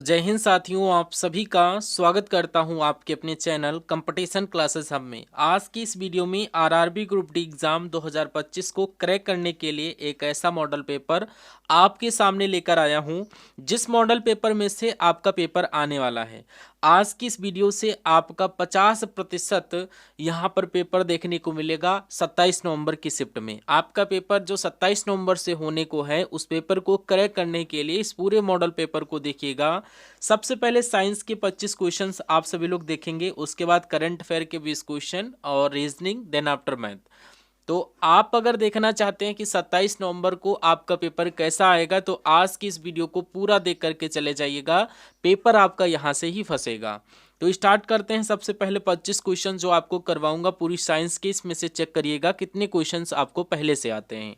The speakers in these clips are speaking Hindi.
जय हिंद साथियों, आप सभी का स्वागत करता हूं आपके अपने चैनल कंपटीशन क्लासेस हब में। आज की इस वीडियो में आरआरबी ग्रुप डी एग्जाम 2025 को क्रैक करने के लिए एक ऐसा मॉडल पेपर आपके सामने लेकर आया हूं जिस मॉडल पेपर में से आपका पेपर आने वाला है। आज की इस वीडियो से आपका 50% यहाँ पर पेपर देखने को मिलेगा 27 नवंबर की शिफ्ट में। आपका पेपर जो 27 नवंबर से होने को है, उस पेपर को क्रैक करने के लिए इस पूरे मॉडल पेपर को देखिएगा। सबसे पहले साइंस के 25 क्वेश्चंस आप सभी लोग देखेंगे, उसके बाद करंट अफेयर के 20 क्वेश्चन और रीजनिंग, देन आफ्टर मैथ। तो आप अगर देखना चाहते हैं कि 27 नवंबर को आपका पेपर कैसा आएगा, तो आज की इस वीडियो को पूरा देख करके चले जाइएगा, पेपर आपका यहां से ही फंसेगा। तो स्टार्ट करते हैं। सबसे पहले 25 क्वेश्चन जो आपको करवाऊंगा पूरी साइंस के, इसमें से चेक करिएगा कितने क्वेश्चंस आपको पहले से आते हैं।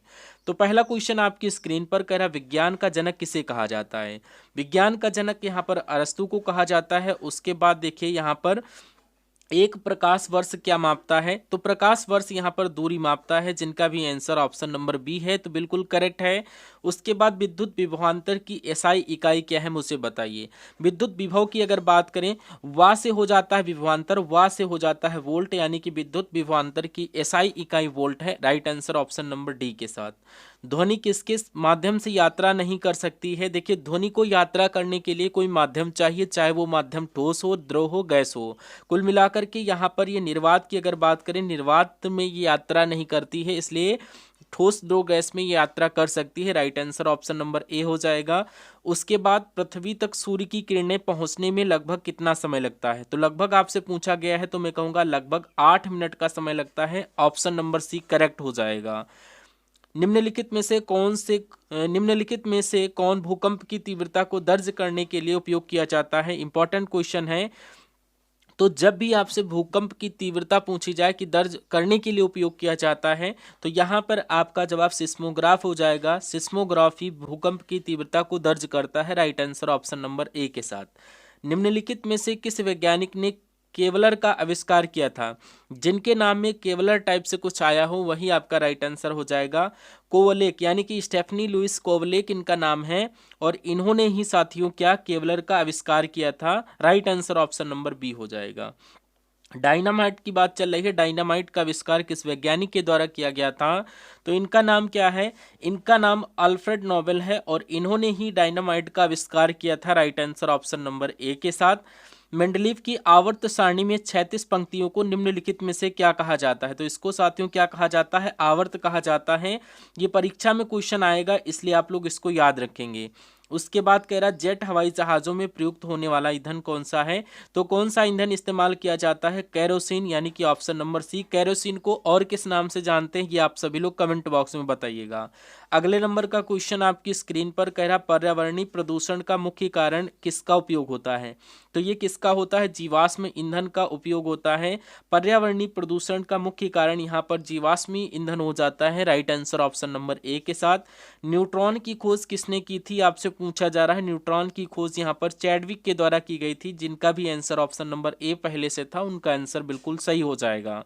तो पहला क्वेश्चन आपकी स्क्रीन पर कह रहा, विज्ञान का जनक किसे कहा जाता है। विज्ञान का जनक यहाँ पर अरस्तु को कहा जाता है। उसके बाद देखिए यहाँ पर एक प्रकाश वर्ष क्या मापता है, तो प्रकाश वर्ष यहाँ पर दूरी मापता है, जिनका भी आंसर ऑप्शन नंबर बी है, तो बिल्कुल करेक्ट है। उसके बाद विद्युत विभवांतर की एसआई इकाई क्या है, मुझे बताइए। विद्युत विभव की अगर बात करें, वा से हो जाता है विभवांतर, वा से हो जाता है वोल्ट, यानी कि विद्युत विभवांतर की एसआई इकाई वोल्ट है। Right answer option number D के साथ। ध्वनि किस किस माध्यम से यात्रा नहीं कर सकती है। देखिए, ध्वनि को यात्रा करने के लिए कोई माध्यम चाहिए, चाहे वो माध्यम ठोस हो, द्रव हो, गैस हो। कुल मिलाकर के यहाँ पर ये निर्वात की अगर बात करें, निर्वात में ये यात्रा नहीं करती है, इसलिए ठोस द्रव गैस में ये यात्रा कर सकती है। Right answer option number A हो जाएगा। उसके बाद पृथ्वी तक सूर्य की किरणें पहुंचने में लगभग कितना समय लगता है, तो लगभग आपसे पूछा गया है, तो मैं कहूंगा लगभग 8 मिनट का समय लगता है। ऑप्शन नंबर सी करेक्ट हो जाएगा। निम्नलिखित में से कौन भूकंप की तीव्रता को दर्ज करने के लिए उपयोग किया जाता है। इंपॉर्टेंट क्वेश्चन है। तो जब भी आपसे भूकंप की तीव्रता पूछी जाए कि दर्ज करने के लिए उपयोग किया जाता है, तो यहाँ पर आपका जवाब सिस्मोग्राफ हो जाएगा। सिस्मोग्राफी भूकंप की तीव्रता को दर्ज करता है। Right answer option number A के साथ। निम्नलिखित में से किस वैज्ञानिक ने केवलर का आविष्कार किया था। जिनके नाम में केवलर टाइप से कुछ आया हो वही आपका राइट आंसर हो जाएगा। कोवलेक, यानी कि स्टेफनी लुइस कोवलेक इनका नाम है, और इन्होंने ही साथियों क्या केवलर का आविष्कार किया था। Right answer option number b हो जाएगा। डायनामाइट की बात चल रही है, डायनामाइट का आविष्कार किस वैज्ञानिक के द्वारा किया गया था, तो इनका नाम क्या है। इनका नाम अल्फ्रेड नोबेल है, और इन्होंने ही डायनामाइट का आविष्कार किया था। Right answer option number A के साथ। मेंडलीव की आवर्त सारणी में 36 पंक्तियों को निम्नलिखित में से क्या कहा जाता है, तो इसको साथियों क्या कहा जाता है, आवर्त कहा जाता है। ये परीक्षा में क्वेश्चन आएगा, इसलिए आप लोग इसको याद रखेंगे। उसके बाद कह रहा, जेट हवाई जहाजों में प्रयुक्त होने वाला ईंधन कौन सा है, तो कौन सा ईंधन इस्तेमाल किया जाता है, कैरोसिन, यानी कि ऑप्शन नंबर सी। कैरोसिन को और किस नाम से जानते हैं, ये आप सभी लोग कमेंट बॉक्स में बताइएगा। अगले नंबर का क्वेश्चन आपकी स्क्रीन पर कह रहा, पर्यावरणीय प्रदूषण का मुख्य कारण किसका उपयोग होता है, तो ये किसका होता है, जीवाश्म ईंधन का उपयोग होता है। पर्यावरणीय प्रदूषण का मुख्य कारण यहाँ पर जीवाश्मी ईंधन हो जाता है। Right answer option number A के साथ। न्यूट्रॉन की खोज किसने की थी, आपसे पूछा जा रहा है। न्यूट्रॉन की खोज यहाँ पर चैडविक के द्वारा की गई थी, जिनका भी आंसर ऑप्शन नंबर ए पहले से था, उनका आंसर बिल्कुल सही हो जाएगा।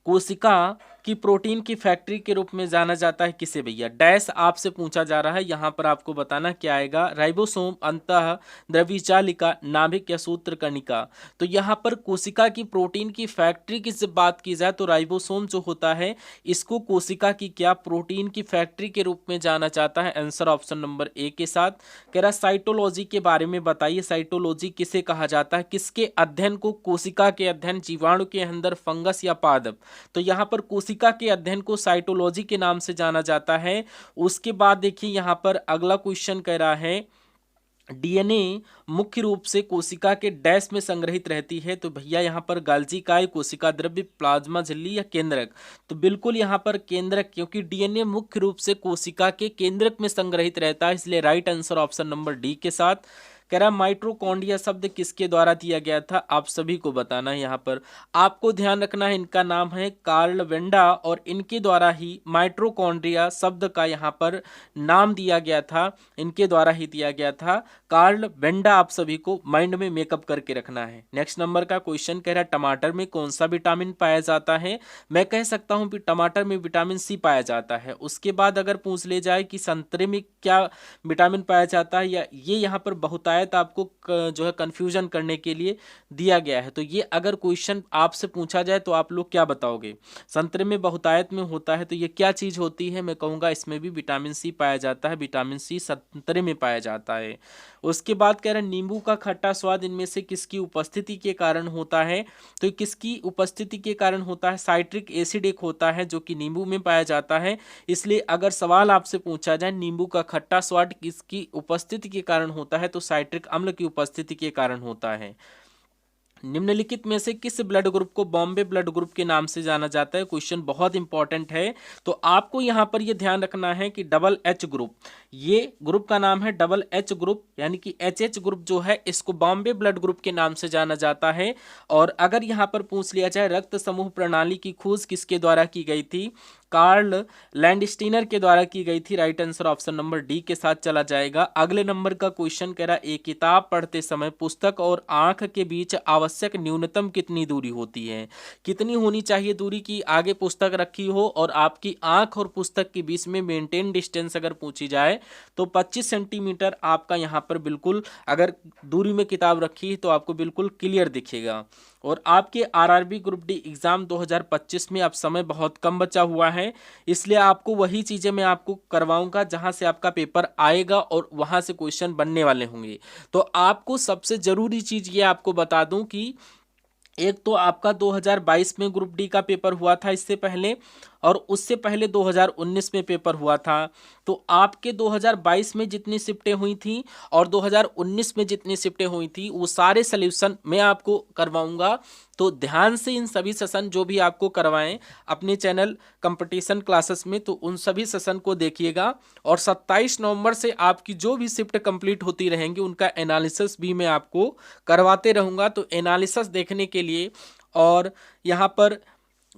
कोशिका की प्रोटीन की फैक्ट्री के रूप में जाना जाता है किसे भैया, डैश आपसे पूछा जा रहा है। यहां पर आपको बताना क्या आएगा, राइबोसोम, अंतः द्रव्यचालिका, नाभिक या सूत्र कणिका। तो यहां पर कोशिका की प्रोटीन की फैक्ट्री की जब बात की जाए, तो राइबोसोम जो होता है, इसको कोशिका की क्या प्रोटीन की फैक्ट्री के रूप में जाना जाता है। आंसर ऑप्शन नंबर ए के साथ। कह रहा, साइटोलॉजी के बारे में बताइए, साइटोलॉजी किसे कहा जाता है, किसके अध्ययन को, कोशिका के अध्ययन, जीवाणु के अंदर, फंगस या पादप। तो यहाँ पर कोशिका के अध्ययन को साइटोलॉजी के नाम से जाना जाता है। उसके बाद देखिए यहाँ पर अगला क्वेश्चन कह रहा है, डीएनए मुख्य रूप से कोशिका के डैश में संग्रहित रहती है, तो भैया यहाँ पर गाल्जी काय, कोशिका द्रव्य, प्लाज्मा झिल्ली या केंद्रक। तो बिल्कुल यहाँ पर केंद्रक, क्योंकि डीएनए मुख्य रूप से कोशिका के केंद्रक में संग्रहित रहता है, इसलिए right answer option number D के साथ। कह रहा माइटोकॉन्ड्रिया शब्द किसके द्वारा दिया गया था, आप सभी को बताना है। यहाँ पर आपको ध्यान रखना है, इनका नाम है कार्ल वेंडा और इनके द्वारा ही माइटोकॉन्ड्रिया शब्द का यहाँ पर नाम दिया गया था, इनके द्वारा ही दिया गया था, कार्ल वेंडा। आप सभी को माइंड में मेकअप करके रखना है। नेक्स्ट नंबर का क्वेश्चन कह रहा है टमाटर में कौन सा विटामिन पाया जाता है। मैं कह सकता हूं कि टमाटर में विटामिन सी पाया जाता है। उसके बाद अगर पूछ ले जाए कि संतरे में क्या विटामिन पाया जाता है, या ये यहाँ पर बहुतायत आपको जो है कंफ्यूजन करने के लिए दिया गया है, तो ये अगर क्वेश्चन आपसे पूछा जाए तो आप लोग क्या बताओगे। संतरे में बहुतायत में होता है तो ये क्या चीज होती है, मैं कहूंगा इसमें भी विटामिन सी पाया जाता है, विटामिन सी संतरे में पाया जाता है। उसके बाद कह रहे हैं नींबू का खट्टा स्वाद इनमें से किसकी उपस्थिति के कारण होता है, तो किसकी उपस्थिति के कारण होता है, साइट्रिक एसिड एक होता है जो कि नींबू में पाया जाता है। इसलिए अगर सवाल आपसे पूछा जाए नींबू का खट्टा स्वाद किसकी उपस्थिति के कारण होता है, तो साइट्रिक अम्ल की उपस्थिति के कारण होता है। निम्नलिखित में से किस ब्लड ग्रुप को बॉम्बे ब्लड ग्रुप के नाम से जाना जाता है, क्वेश्चन बहुत इंपॉर्टेंट है। तो आपको यहां पर यह ध्यान रखना है कि डबल एच ग्रुप, ये ग्रुप का नाम है डबल एच ग्रुप, यानी कि एच ग्रुप जो है इसको बॉम्बे ब्लड ग्रुप के नाम से जाना जाता है। और अगर यहां पर पूछ लिया जाए रक्त समूह प्रणाली की खोज किसके द्वारा की गई थी, कार्ल लैंडस्टीनर के द्वारा की गई थी। Right answer option number D के साथ चला जाएगा। अगले नंबर का क्वेश्चन कह रहा है एक किताब पढ़ते समय पुस्तक और आंख के बीच आवश्यक न्यूनतम कितनी दूरी होती है, कितनी होनी चाहिए दूरी की आगे पुस्तक रखी हो और आपकी आंख और पुस्तक के बीच में मेंटेन डिस्टेंस अगर पूछी जाए तो 25 सेंटीमीटर आपका यहाँ पर बिल्कुल अगर दूरी में किताब रखी है तो आपको बिल्कुल क्लियर दिखेगा। और आपके आरआरबी ग्रुप डी एग्जाम 2025 में अब समय बहुत कम बचा हुआ है, इसलिए आपको वही चीजें मैं आपको करवाऊंगा जहां से आपका पेपर आएगा और वहां से क्वेश्चन बनने वाले होंगे। तो आपको सबसे जरूरी चीज ये आपको बता दूं कि एक तो आपका 2022 में ग्रुप डी का पेपर हुआ था इससे पहले, और उससे पहले 2019 में पेपर हुआ था। तो आपके 2022 में जितनी शिफ्टें हुई थी और 2019 में जितनी शिफ्टें हुई थी वो सारे सल्यूशन मैं आपको करवाऊंगा। तो ध्यान से इन सभी सेशन जो भी आपको करवाएं अपने चैनल कंपटीशन क्लासेस में, तो उन सभी सेशन को देखिएगा। और 27 नवंबर से आपकी जो भी शिफ्ट कंप्लीट होती रहेंगी उनका एनालिसिस भी मैं आपको करवाते रहूंगा। तो एनालिसिस देखने के लिए और यहाँ पर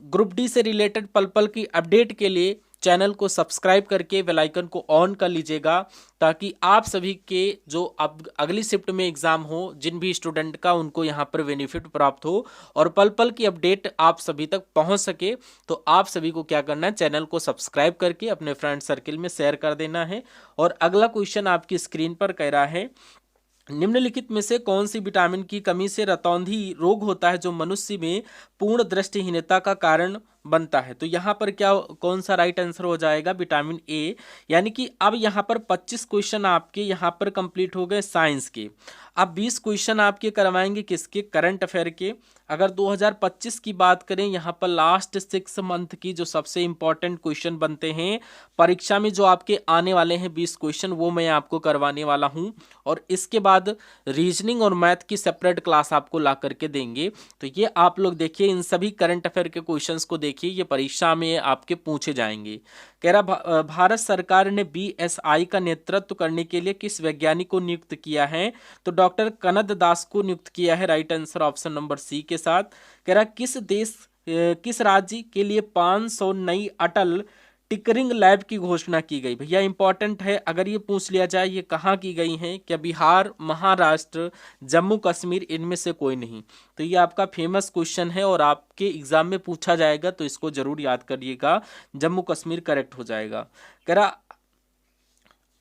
ग्रुप डी से रिलेटेड पल पल की अपडेट के लिए चैनल को सब्सक्राइब करके बेल आइकन को ऑन कर लीजिएगा, ताकि आप सभी के जो अब अगली शिफ्ट में एग्जाम हो जिन भी स्टूडेंट का उनको यहाँ पर बेनिफिट प्राप्त हो और पल पल की अपडेट आप सभी तक पहुँच सके। तो आप सभी को क्या करना है, चैनल को सब्सक्राइब करके अपने फ्रेंड सर्किल में शेयर कर देना है। और अगला क्वेश्चन आपकी स्क्रीन पर कह रहा है निम्नलिखित में से कौन सी विटामिन की कमी से रतौंधी रोग होता है जो मनुष्य में पूर्ण दृष्टिहीनता का कारण बनता है। तो यहाँ पर क्या कौन सा राइट आंसर हो जाएगा, विटामिन ए। यानी कि अब यहाँ पर 25 क्वेश्चन आपके यहाँ पर कंप्लीट हो गए साइंस के। अब 20 क्वेश्चन आपके करवाएंगे किसके, करंट अफेयर के। अगर 2025 की बात करें यहाँ पर लास्ट 6 मंथ की जो सबसे इंपॉर्टेंट क्वेश्चन बनते हैं परीक्षा में जो आपके आने वाले हैं 20 क्वेश्चन, वो मैं आपको करवाने वाला हूँ। और इसके बाद रीजनिंग और मैथ की सेपरेट क्लास आपको ला करके देंगे। तो ये आप लोग देखिए, इन सभी करंट अफेयर के क्वेश्चंस को देखिए, ये परीक्षा में आपके पूछे जाएंगे। कह रहा भारत सरकार ने बीएसआई का नेतृत्व करने के लिए किस वैज्ञानिक को नियुक्त किया है, तो डॉक्टर कनद दास को नियुक्त किया है। Right answer option number c के साथ। कह रहा किस राज्य के लिए 500 नई अटल टिकरिंग लैब की घोषणा की गई। भैया इंपॉर्टेंट है, अगर ये पूछ लिया जाए ये कहाँ की गई हैं, क्या बिहार, महाराष्ट्र, जम्मू कश्मीर, इनमें से कोई नहीं। तो ये आपका फेमस क्वेश्चन है और आपके एग्जाम में पूछा जाएगा, तो इसको जरूर याद करिएगा, जम्मू कश्मीर करेक्ट हो जाएगा। कह रहा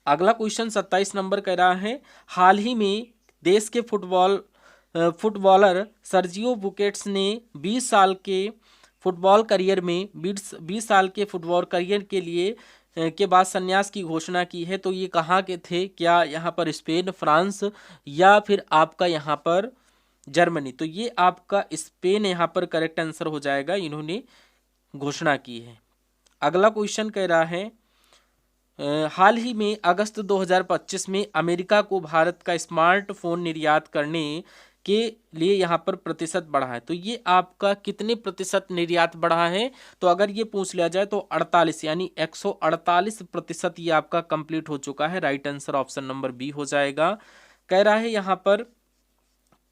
अगला क्वेश्चन 27 नंबर कह रहा है हाल ही में देश के फुटबॉलर सर्जियो बुस्केट्स ने 20 साल के फुटबॉल करियर में 20 साल के फुटबॉल करियर के लिए के बाद संन्यास की घोषणा की है। तो ये कहाँ के थे, क्या यहाँ पर स्पेन, फ्रांस या फिर आपका यहाँ पर जर्मनी। तो ये आपका स्पेन यहाँ पर करेक्ट आंसर हो जाएगा, इन्होंने घोषणा की है। अगला क्वेश्चन कह रहा है हाल ही में अगस्त 2025 में अमेरिका को भारत का स्मार्टफोन निर्यात करने के लिए यहाँ पर प्रतिशत बढ़ा है। तो ये आपका कितने प्रतिशत निर्यात बढ़ा है, तो अगर ये पूछ लिया जाए तो 48 यानी 148% ये आपका कंप्लीट हो चुका है। Right answer option number b हो जाएगा। कह रहा है यहाँ पर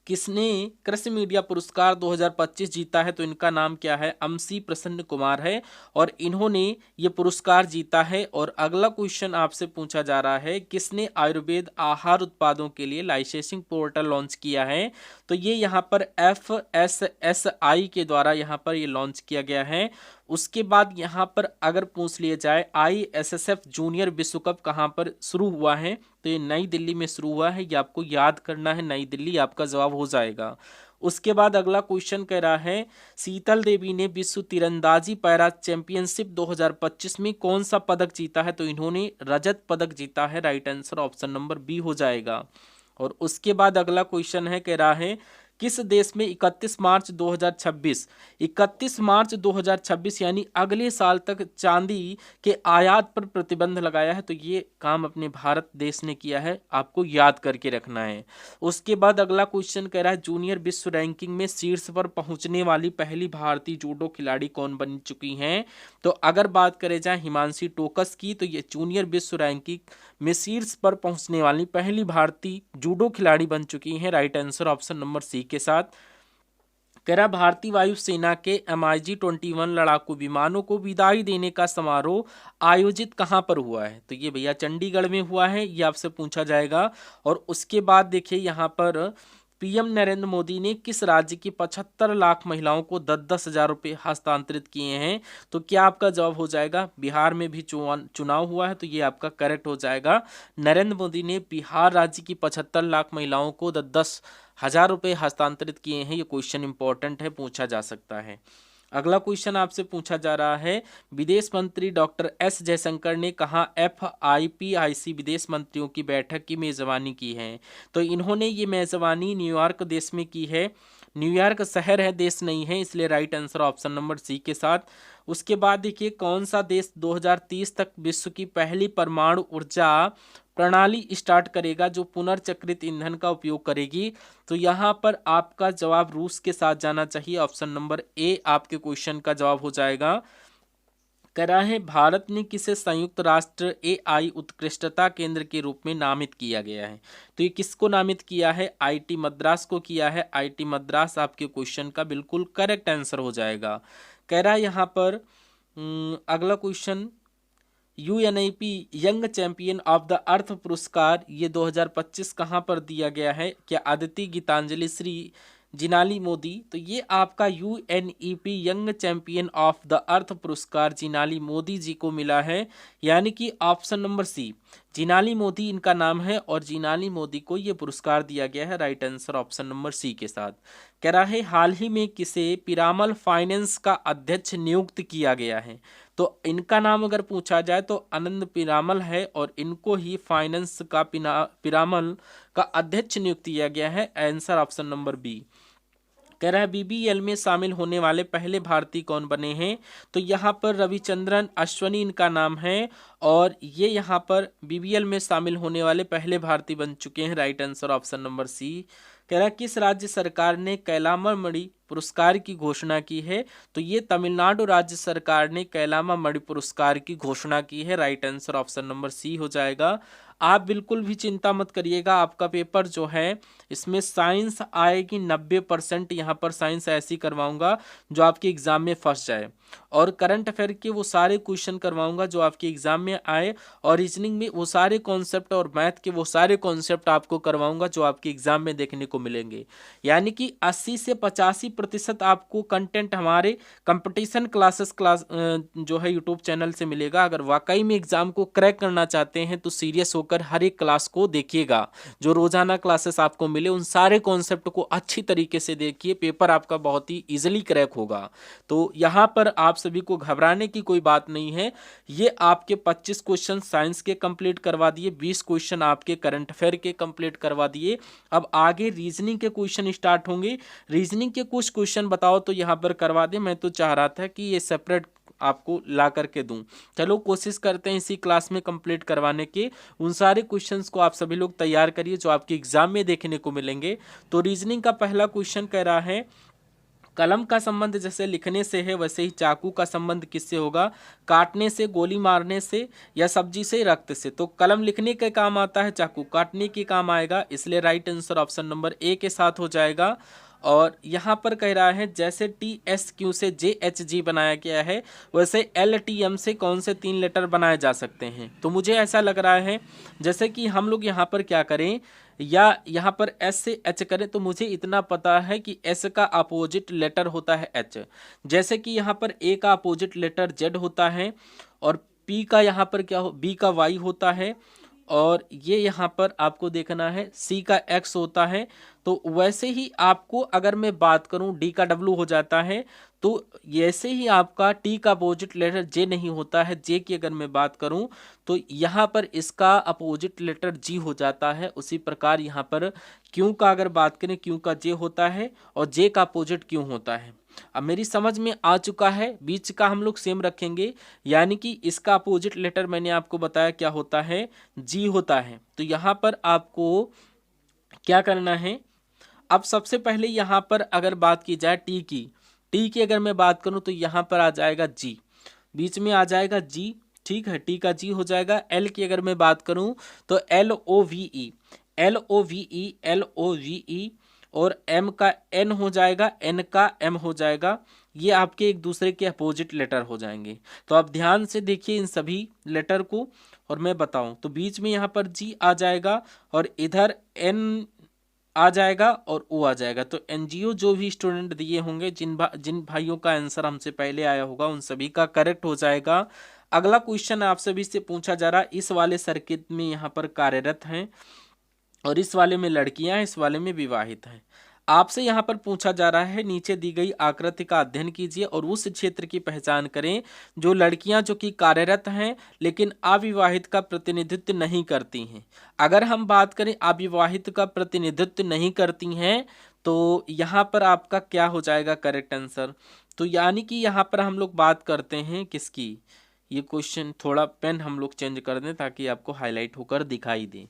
किसने कृषि मीडिया पुरस्कार 2025 जीता है, तो इनका नाम क्या है, अमसी प्रसन्न कुमार है और इन्होंने ये पुरस्कार जीता है। और अगला क्वेश्चन आपसे पूछा जा रहा है, किसने आयुर्वेद आहार उत्पादों के लिए लाइसेंसिंग पोर्टल लॉन्च किया है, तो ये यहाँ पर FSSI के द्वारा यहाँ पर ये लॉन्च किया गया है। उसके बाद यहाँ पर अगर पूछ लिया जाए ISSF जूनियर विश्व कप कहाँ पर शुरू हुआ है, तो ये नई दिल्ली में शुरू हुआ है, ये आपको याद करना है, नई दिल्ली आपका जवाब हो जाएगा। उसके बाद अगला क्वेश्चन कह रहा है, शीतल देवी ने विश्व तीरंदाजी पैरा चैंपियनशिप 2025 में कौन सा पदक जीता है, तो इन्होंने रजत पदक जीता है। Right answer option number b हो जाएगा। और उसके बाद अगला क्वेश्चन है, कह रहा है किस देश में 31 मार्च 2026 यानी अगले साल तक चांदी के आयात पर प्रतिबंध लगाया है, तो ये काम अपने भारत देश ने किया है, आपको याद करके रखना है। उसके बाद अगला क्वेश्चन कह रहा है, जूनियर विश्व रैंकिंग में शीर्ष पर पहुंचने वाली पहली भारतीय जूडो खिलाड़ी कौन बन चुकी हैं, तो अगर बात करें जाए हिमांशी टोकस की, तो ये जूनियर विश्व रैंकिंग में शीर्ष पर पहुंचने वाली पहली भारतीय जूडो खिलाड़ी बन चुकी हैं। Right answer option number c के साथ। कह रहा भारतीय वायुसेना के MiG-21 लड़ाकू विमानों को विदाई देने का समारोह आयोजित कहां पर हुआ है, तो ये भैया चंडीगढ़ में हुआ है, ये आपसे पूछा जाएगा। और उसके बाद देखिए यहाँ पर PM नरेंद्र मोदी ने किस राज्य की 75 लाख महिलाओं को 10-10 हजार रुपये हस्तांतरित किए हैं, तो क्या आपका जवाब हो जाएगा, बिहार में भी चुनाव हुआ है, तो ये आपका करेक्ट हो जाएगा। नरेंद्र मोदी ने बिहार राज्य की 75 लाख महिलाओं को 10-10 हजार रुपये हस्तांतरित किए हैं। ये क्वेश्चन इंपॉर्टेंट है, पूछा जा सकता है। अगला क्वेश्चन आपसे पूछा जा रहा है, विदेश मंत्री डॉक्टर S जयशंकर ने कहा FIPIC विदेश मंत्रियों की बैठक की मेजबानी की है, तो इन्होंने ये मेजबानी न्यूयॉर्क देश में की है। न्यूयॉर्क शहर है, देश नहीं है, इसलिए right answer option number c के साथ। उसके बाद देखिए कौन सा देश 2030 तक विश्व की पहली परमाणु ऊर्जा प्रणाली स्टार्ट करेगा जो पुनर्चक्रित ईंधन का उपयोग करेगी, तो यहाँ पर आपका जवाब रूस के साथ जाना चाहिए। ऑप्शन नंबर ए आपके क्वेश्चन का जवाब हो जाएगा। कह रहा है भारत ने किसे संयुक्त राष्ट्र AI उत्कृष्टता केंद्र के रूप में नामित किया गया है, तो ये किसको नामित किया है, IIT मद्रास को किया है। IIT मद्रास आपके क्वेश्चन का बिल्कुल करेक्ट आंसर हो जाएगा। कह रहा है यहाँ पर अगला question, UNEP young champion of the earth पुरस्कार ये 2025 कहाँ पर दिया गया है, क्या अदिति, गीतांजलि, श्री, जिनाली मोदी, तो ये आपका UNEP young champion of the earth पुरस्कार जिनाली मोदी जी को मिला है, यानी कि option number c Jinali Modi इनका नाम है और जिनाली मोदी को ये पुरस्कार दिया गया है। Right answer option number c के साथ। कह रहा है हाल ही में किसे पिरामल फाइनेंस का अध्यक्ष नियुक्त किया गया है, तो इनका नाम अगर पूछा जाए तो आनंद पिरामल है और इनको ही फाइनेंस का पिरामल का अध्यक्ष नियुक्त किया गया है। Answer option number b. कह रहा है BBL में शामिल होने वाले पहले भारतीय कौन बने हैं, तो यहाँ पर रविचंद्रन अश्वनी इनका नाम है और ये यहाँ पर BBL में शामिल होने वाले पहले भारतीय बन चुके हैं। Right answer option number c. कह रहा है किस राज्य सरकार ने कैलामा मणि पुरस्कार की घोषणा की है, तो ये तमिलनाडु राज्य सरकार ने कैलामा मणि पुरस्कार की घोषणा की है। Right answer option number c हो जाएगा। आप बिल्कुल भी चिंता मत करिएगा, आपका पेपर जो है इसमें साइंस आएगी 90%। यहाँ पर साइंस ऐसी करवाऊंगा जो आपके एग्जाम में फंस जाए, और करंट अफेयर के वो सारे क्वेश्चन करवाऊंगा जो आपके एग्जाम में आए, और रीजनिंग में वो सारे कॉन्सेप्ट और मैथ के वो सारे कॉन्सेप्ट आपको करवाऊंगा जो आपके एग्जाम में देखने को मिलेंगे। यानी कि 80 से 85% आपको कंटेंट हमारे कंपटीशन क्लासेस जो है यूट्यूब चैनल से मिलेगा। अगर वाकई में एग्जाम को क्रैक करना चाहते हैं तो सीरियस होकर हर एक क्लास को देखिएगा, जो रोजाना क्लासेस आपको मिले उन सारे कॉन्सेप्ट को अच्छी तरीके से देखिए, पेपर आपका बहुत ही इजीली क्रैक होगा। तो यहाँ पर आप सभी को घबराने की कोई बात नहीं है। ये आपके 25 क्वेश्चन साइंस के कंप्लीट करवा दिए, 20 क्वेश्चन आपके करंट अफेयर के कंप्लीट करवा दिए। अब आगे रीजनिंग के क्वेश्चन स्टार्ट होंगे। रीजनिंग के कुछ क्वेश्चन बताओ तो यहाँ पर करवा दे, मैं तो चाह रहा था कि ये सेपरेट आपको ला करके दूं। चलो कोशिश करते हैं इसी क्लास में कंप्लीट करवाने के। उन सारे क्वेश्चंस को आप सभी लोग तैयार करिए जो आपके एग्जाम में देखने को मिलेंगे। तो रीजनिंग का पहला क्वेश्चन कह रहा है कलम का संबंध जैसे लिखने से है, वैसे ही चाकू का संबंध किससे होगा? काटने से, गोली मारने से, या सब्जी से, रक्त से। तो कलम लिखने के काम आता है, चाकू काटने के काम आएगा, इसलिए right answer option number A के साथ हो जाएगा। और यहाँ पर कह रहा है जैसे TSQ से JHG बनाया गया है, वैसे LTM से कौन से 3 लेटर बनाए जा सकते हैं? तो मुझे ऐसा लग रहा है जैसे कि हम लोग यहाँ पर क्या करें, या यहाँ पर S से H करें, तो मुझे इतना पता है कि S का अपोजिट लेटर होता है H। जैसे कि यहाँ पर A का अपोजिट लेटर Z होता है, और P का यहाँ पर क्या हो, B का Y होता है, और ये यहाँ पर आपको देखना है C का X होता है। तो वैसे ही आपको अगर मैं बात करूं D का W हो जाता है, तो ऐसे ही आपका T का अपोजिट लेटर J नहीं होता है। J की अगर मैं बात करूं तो यहाँ पर इसका अपोजिट लेटर G हो जाता है। उसी प्रकार यहाँ पर Q का अगर बात करें, Q का J होता है और J का अपोजिट Q होता है। अब मेरी समझ में आ चुका है, बीच का हम लोग सेम रखेंगे, यानी कि इसका अपोजिट लेटर मैंने आपको बताया क्या होता है, G होता है। तो यहाँ पर आपको क्या करना है, अब सबसे पहले यहाँ पर अगर बात की जाए टी की अगर मैं बात करूँ तो यहाँ पर आ जाएगा G, बीच में आ जाएगा G, ठीक है, टी का G हो जाएगा। L की अगर मैं बात करूँ तो LOVE और M का N हो जाएगा, N का M हो जाएगा। ये आपके एक दूसरे के अपोजिट लेटर हो जाएंगे। तो आप ध्यान से देखिए इन सभी लेटर को, और मैं बताऊं तो बीच में यहाँ पर G आ जाएगा और इधर N आ जाएगा और O आ जाएगा। तो NGO जो भी स्टूडेंट दिए होंगे, जिन भाइयों का आंसर हमसे पहले आया होगा, उन सभी का करेक्ट हो जाएगा। अगला क्वेश्चन आप सभी से पूछा जा रहा है, इस वाले सर्किट में यहाँ पर कार्यरत हैं और इस वाले में लड़कियां हैं, इस वाले में विवाहित हैं। आपसे यहाँ पर पूछा जा रहा है नीचे दी गई आकृति का अध्ययन कीजिए और उस क्षेत्र की पहचान करें जो लड़कियां जो कि कार्यरत हैं लेकिन अविवाहित का प्रतिनिधित्व नहीं करती हैं। अगर हम बात करें अविवाहित का प्रतिनिधित्व नहीं करती हैं, तो यहाँ पर आपका क्या हो जाएगा करेक्ट आंसर? तो यानी कि यहाँ पर हम लोग बात करते हैं किसकी, ये क्वेश्चन थोड़ा पेन हम लोग चेंज कर दें ताकि आपको हाईलाइट होकर दिखाई दे।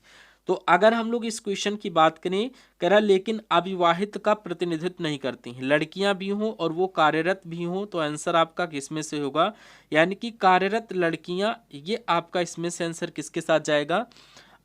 तो अगर हम लोग इस क्वेश्चन की बात करें, कह रहा लेकिन अविवाहित का प्रतिनिधित्व नहीं करती हैं, लड़कियां भी हों और वो कार्यरत भी हों, तो आंसर आपका किसमें से होगा? यानी कि कार्यरत लड़कियां, ये आपका इसमें से आंसर किसके साथ जाएगा?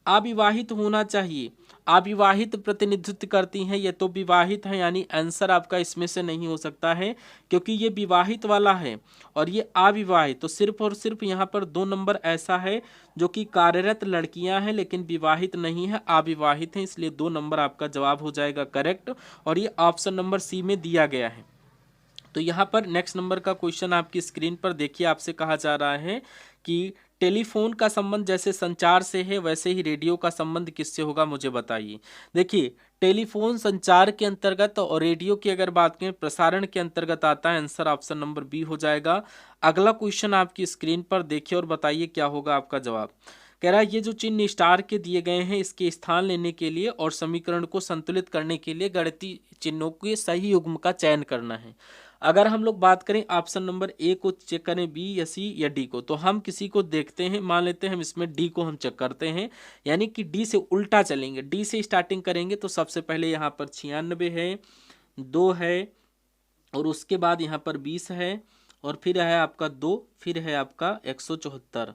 अविवाहित होना चाहिए। अविवाहित प्रतिनिधित्व करती हैं, ये तो विवाहित है, यानी आंसर आपका इसमें से नहीं हो सकता है क्योंकि ये विवाहित वाला है और ये अविवाहित। तो सिर्फ और सिर्फ यहाँ पर 2 नंबर ऐसा है जो कि कार्यरत लड़कियां हैं लेकिन विवाहित नहीं है, अविवाहित हैं, इसलिए 2 नंबर आपका जवाब हो जाएगा करेक्ट, और ये ऑप्शन नंबर सी में दिया गया है। तो यहाँ पर नेक्स्ट नंबर का क्वेश्चन आपकी स्क्रीन पर देखिए, आपसे कहा जा रहा है कि टेलीफोन का संबंध जैसे संचार से है वैसे ही रेडियो का संबंध किससे होगा, मुझे बताइए। देखिए टेलीफोन संचार के अंतर्गत और रेडियो की अगर बात करें प्रसारण के अंतर्गत आता है, आंसर ऑप्शन नंबर बी हो जाएगा। अगला क्वेश्चन आपकी स्क्रीन पर देखिए और बताइए क्या होगा आपका जवाब। कह रहा है ये जो चिन्ह स्टार के दिए गए हैं इसके स्थान लेने के लिए और समीकरण को संतुलित करने के लिए गणितीय चिन्हों के सही युग्म का चयन करना है। अगर हम लोग बात करें ऑप्शन नंबर ए को चेक करें, बी या सी या डी को, तो हम किसी को देखते हैं, मान लेते हैं हम इसमें डी को हम चेक करते हैं, यानी कि डी से उल्टा चलेंगे, डी से स्टार्टिंग करेंगे। तो सबसे पहले यहाँ पर 96 है, 2 है, और उसके बाद यहाँ पर 20 है, और फिर है आपका 2, फिर है आपका 174।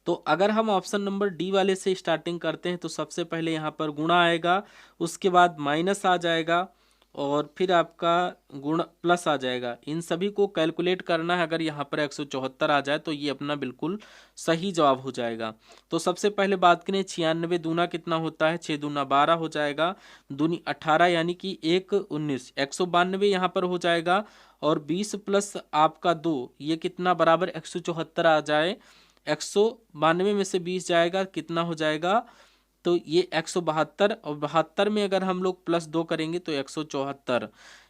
तो अगर हम ऑप्शन नंबर डी वाले से स्टार्टिंग करते हैं तो सबसे पहले यहाँ पर गुणा आएगा, उसके बाद माइनस आ जाएगा, और फिर आपका गुण प्लस आ जाएगा। इन सभी को कैलकुलेट करना है, अगर यहाँ पर 174 आ जाए तो ये अपना बिल्कुल सही जवाब हो जाएगा। तो सबसे पहले बात करें 96 दूना कितना होता है, 6 दूना 12 हो जाएगा, दूनी 18 यानी कि 1 19, 192 यहाँ पर हो जाएगा, और 20 प्लस आपका 2 ये कितना बराबर 174 आ जाए। 192 में से 20 जाएगा, कितना हो जाएगा, तो ये 172, और 72 में अगर हम लोग प्लस 2 करेंगे तो 174,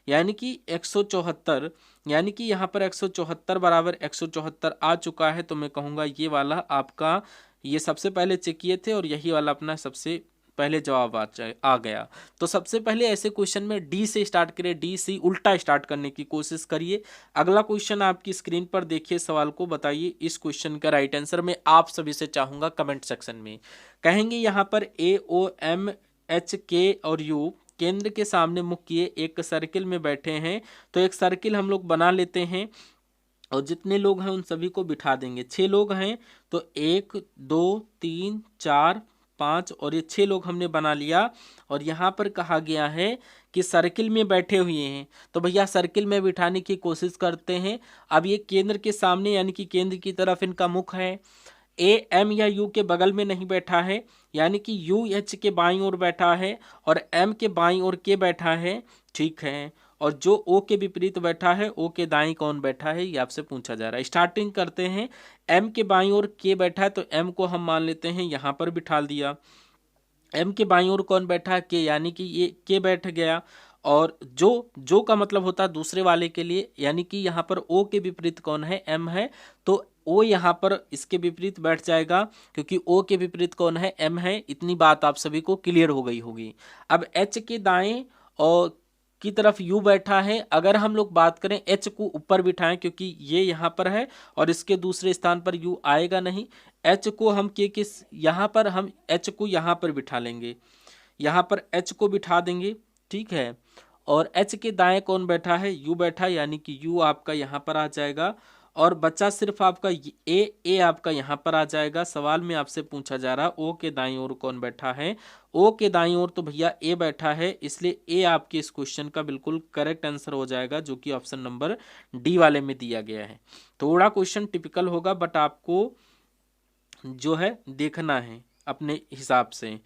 यानी कि 174, यानी कि यहाँ पर 174 बराबर 174 आ चुका है। तो मैं कहूँगा ये वाला आपका, ये सबसे पहले चेक किए थे और यही वाला अपना सबसे पहले जवाब आ गया। तो सबसे पहले ऐसे क्वेश्चन में डी से स्टार्ट करिए, डी सी उल्टा स्टार्ट करने की कोशिश करिए। अगला क्वेश्चन आपकी स्क्रीन पर देखिए, सवाल को बताइए। इस क्वेश्चन का राइट आंसर मैं आप सभी से चाहूंगा कमेंट सेक्शन में। कहेंगे यहाँ पर ए ओ एम एच के और यू केंद्र के सामने मुख किए एक सर्किल में बैठे हैं, तो एक सर्किल हम लोग बना लेते हैं और जितने लोग हैं उन सभी को बिठा देंगे। 6 लोग हैं तो 1 2 3 4 5 और ये 6 लोग हमने बना लिया। और यहाँ पर कहा गया है कि सर्किल में बैठे हुए हैं, तो भैया सर्किल में बिठाने की कोशिश करते हैं। अब ये केंद्र के सामने यानी कि केंद्र की तरफ इनका मुख है। ए एम या यू के बगल में नहीं बैठा है, यानी कि यू एच के बाईं ओर बैठा है और एम के बाईं ओर के बैठा है, ठीक है। और जो ओ के विपरीत बैठा है, ओ के दाईं कौन बैठा है, ये आपसे पूछा जा रहा है। स्टार्टिंग करते हैं, एम के बाईं ओर के बैठा है तो एम को हम मान लेते हैं यहाँ पर बिठा दिया। एम के बाईं ओर कौन बैठा है, के, यानी कि ये के बैठ गया। और जो का मतलब होता है दूसरे वाले के लिए, यानी कि यहाँ पर ओ के विपरीत कौन है, एम है, तो ओ यहाँ पर इसके विपरीत बैठ जाएगा, क्योंकि ओ के विपरीत कौन है, एम है। इतनी बात आप सभी को क्लियर हो गई होगी। अब एच के दाएं और की तरफ यू बैठा है। अगर हम लोग बात करें एच को ऊपर बिठाएं, क्योंकि ये यहाँ पर है और इसके दूसरे स्थान पर यू आएगा नहीं। एच को हम के किस यहाँ पर हम एच को यहाँ पर बिठा लेंगे, यहाँ पर एच को बिठा देंगे, ठीक है। और एच के दाएं कौन बैठा है, यू बैठा, यानी कि यू आपका यहाँ पर आ जाएगा। और बचा सिर्फ आपका ए आपका यहाँ पर आ जाएगा। सवाल में आपसे पूछा जा रहा ओ के दाईं ओर कौन बैठा है, ओ के दाईं ओर तो भैया ए बैठा है, इसलिए ए आपके इस क्वेश्चन का बिल्कुल करेक्ट आंसर हो जाएगा, जो कि ऑप्शन नंबर डी वाले में दिया गया है। थोड़ा क्वेश्चन टिपिकल होगा, बट आपको जो है देखना है अपने हिसाब से।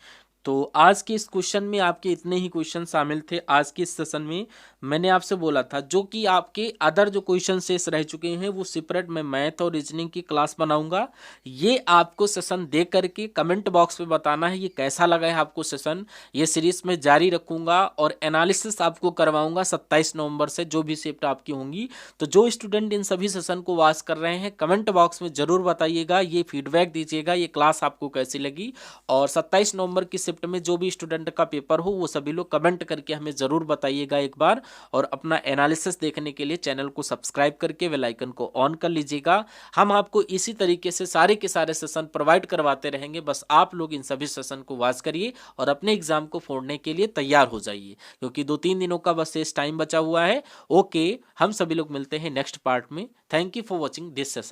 तो आज के इस क्वेश्चन में आपके इतने ही क्वेश्चन शामिल थे। आज के इस सेशन में मैंने आपसे बोला था जो कि आपके अदर जो क्वेश्चन शेष रह चुके हैं वो सेपरेट मैं मैथ और रीजनिंग की क्लास बनाऊंगा। ये आपको सेशन दे करके कमेंट बॉक्स में बताना है ये कैसा लगा है आपको सेशन। ये सीरीज में जारी रखूंगा और एनालिसिस आपको करवाऊंगा 27 नवंबर से, जो भी शिफ्ट आपकी होंगी। तो जो स्टूडेंट इन सभी सेशन को वॉच कर रहे हैं कमेंट बॉक्स में जरूर बताइएगा, ये फीडबैक दीजिएगा ये क्लास आपको कैसी लगी। और 27 नवंबर की शिफ्ट में जो भी स्टूडेंट का पेपर हो वो सभी लोग कमेंट करके हमें जरूर बताइएगा एक बार। और अपना एनालिसिस देखने के लिए चैनल को सब्सक्राइब करके बेल आइकन को ऑन कर लीजिएगा। हम आपको इसी तरीके से सारे के सारे सेशन प्रोवाइड करवाते रहेंगे, बस आप लोग इन सभी सेशन को वॉच करिए और अपने एग्जाम को फोड़ने के लिए तैयार हो जाइए, क्योंकि 2-3 दिनों का बस शेष टाइम बचा हुआ है। ओके, हम सभी लोग मिलते हैं नेक्स्ट पार्ट में। Thank you for watching this session.